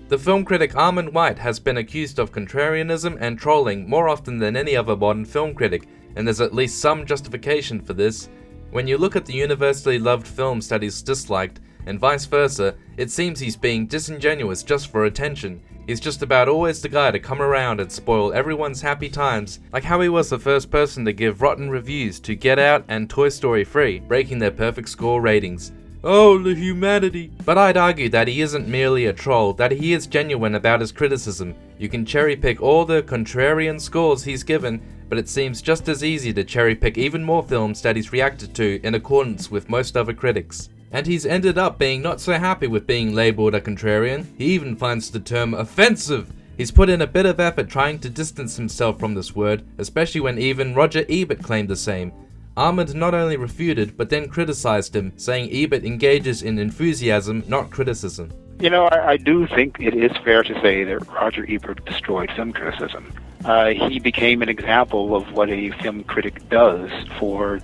The film critic Armond White has been accused of contrarianism and trolling more often than any other modern film critic, and there's at least some justification for this. When you look at the universally loved films that he's disliked, and vice versa, it seems he's being disingenuous just for attention. He's just about always the guy to come around and spoil everyone's happy times, like how he was the first person to give rotten reviews to Get Out and Toy Story 3, breaking their perfect score ratings. Oh, the humanity. But I'd argue that he isn't merely a troll, that he is genuine about his criticism. You can cherry pick all the contrarian scores he's given, but it seems just as easy to cherry pick even more films that he's reacted to in accordance with most other critics. And he's ended up being not so happy with being labelled a contrarian. He even finds the term offensive. He's put in a bit of effort trying to distance himself from this word, especially when even Roger Ebert claimed the same. Armond not only refuted, but then criticized him, saying Ebert engages in enthusiasm, not criticism. You know, I do think it is fair to say that Roger Ebert destroyed film criticism. He became an example of what a film critic does for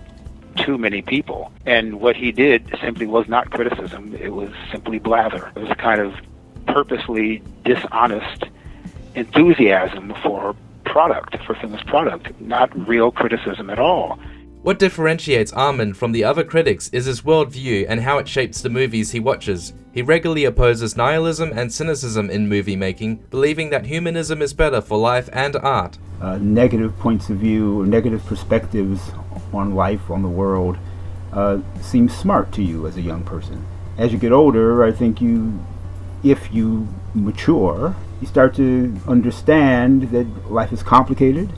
too many people. And what he did simply was not criticism, it was simply blather. It was kind of purposely dishonest enthusiasm for film's product, not real criticism at all. What differentiates Armond from the other critics is his worldview and how it shapes the movies he watches. He regularly opposes nihilism and cynicism in movie making, believing that humanism is better for life and art. Negative points of view, or negative perspectives on life, on the world, seem smart to you as a young person. As you get older, I think if you mature, you start to understand that life is complicated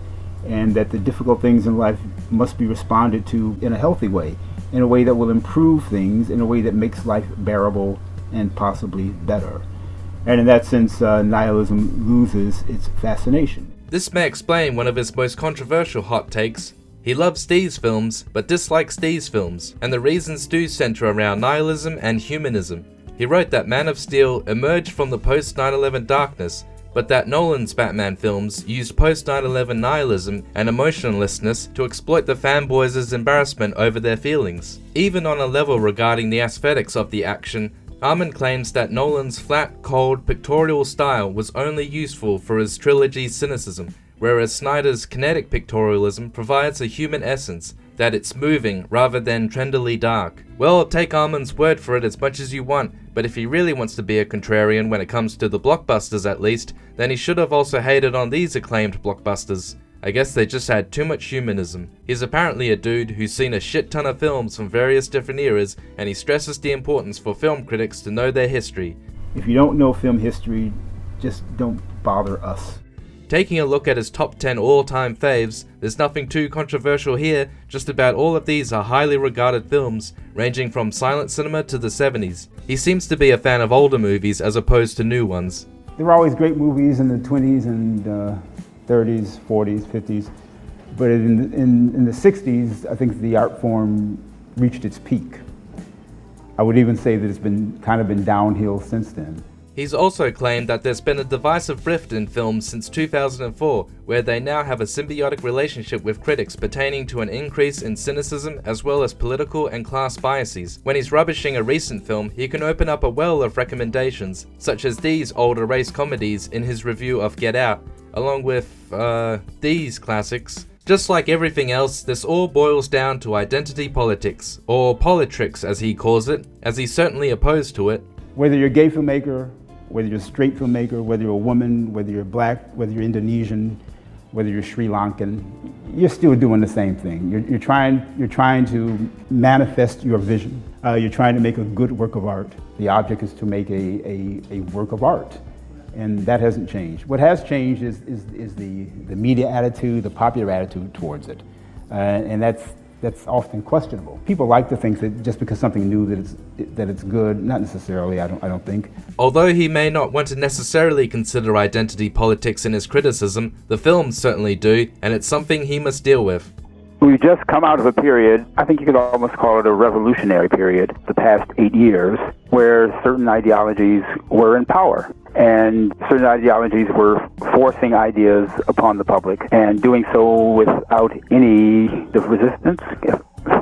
and that the difficult things in life must be responded to in a healthy way, in a way that will improve things, in a way that makes life bearable and possibly better. And in that sense, nihilism loses its fascination. This may explain one of his most controversial hot takes. He loves these films, but dislikes these films, and the reasons do center around nihilism and humanism. He wrote that Man of Steel emerged from the post-9/11 darkness, but that Nolan's Batman films used post-9/11 nihilism and emotionlessness to exploit the fanboys' embarrassment over their feelings. Even on a level regarding the aesthetics of the action, Armond claims that Nolan's flat, cold, pictorial style was only useful for his trilogy's cynicism, whereas Snyder's kinetic pictorialism provides a human essence, that it's moving rather than trendily dark. Well, take Armond's word for it as much as you want, but if he really wants to be a contrarian when it comes to the blockbusters at least, then he should have also hated on these acclaimed blockbusters. I guess they just had too much humanism. He's apparently a dude who's seen a shit ton of films from various different eras, and he stresses the importance for film critics to know their history. If you don't know film history, just don't bother us. Taking a look at his top 10 all-time faves, there's nothing too controversial here, just about all of these are highly regarded films, ranging from silent cinema to the 70s. He seems to be a fan of older movies as opposed to new ones. There were always great movies in the 20s and 30s, 40s, 50s, but in the 60s, I think the art form reached its peak. I would even say that it's been downhill since then. He's also claimed that there's been a divisive rift in films since 2004, where they now have a symbiotic relationship with critics pertaining to an increase in cynicism as well as political and class biases. When he's rubbishing a recent film, he can open up a well of recommendations, such as these older race comedies in his review of Get Out, along with, these classics. Just like everything else, this all boils down to identity politics, or politricks as he calls it, as he's certainly opposed to it. Whether you're a gay filmmaker, whether you're a straight filmmaker, whether you're a woman, whether you're black, whether you're Indonesian, whether you're Sri Lankan, you're still doing the same thing. You're trying to manifest your vision. You're trying to make a good work of art. The object is to make a work of art, and that hasn't changed. What has changed is the media attitude, the popular attitude towards it, and that's often questionable. People like to think that just because something new that it's good, not necessarily, I don't think. Although he may not want to necessarily consider identity politics in his criticism, the films certainly do, and it's something he must deal with. We've just come out of a period, I think you could almost call it a revolutionary period, the past 8 years, where certain ideologies were in power. And certain ideologies were forcing ideas upon the public and doing so without any resistance,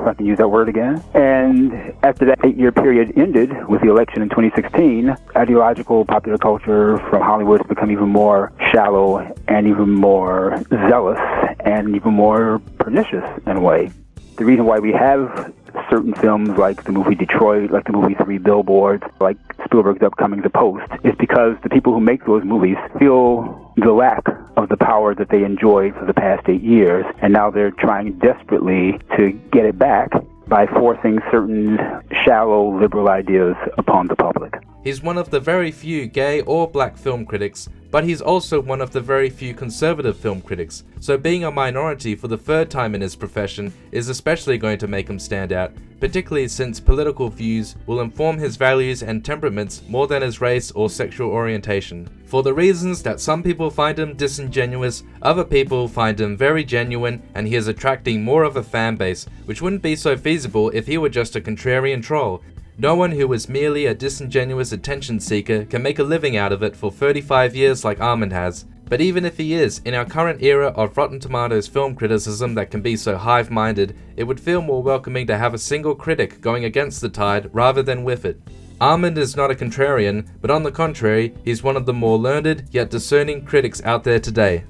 if I can use that word again. And after that 8-year period ended with the election in 2016, ideological popular culture from Hollywood has become even more shallow and even more zealous and even more pernicious in a way. The reason why we have certain films like the movie Detroit, like the movie Three Billboards, like Spielberg's upcoming The Post, is because the people who make those movies feel the lack of the power that they enjoyed for the past 8 years, and now they're trying desperately to get it back by forcing certain shallow liberal ideas upon the public. He's one of the very few gay or black film critics, but he's also one of the very few conservative film critics, so being a minority for the third time in his profession is especially going to make him stand out, particularly since political views will inform his values and temperaments more than his race or sexual orientation. For the reasons that some people find him disingenuous, other people find him very genuine, and he is attracting more of a fan base, which wouldn't be so feasible if he were just a contrarian troll. No one who is merely a disingenuous attention seeker can make a living out of it for 35 years like Armond has. But even if he is, in our current era of Rotten Tomatoes film criticism that can be so hive-minded, it would feel more welcoming to have a single critic going against the tide rather than with it. Armond is not a contrarian, but on the contrary, he's one of the more learned yet discerning critics out there today.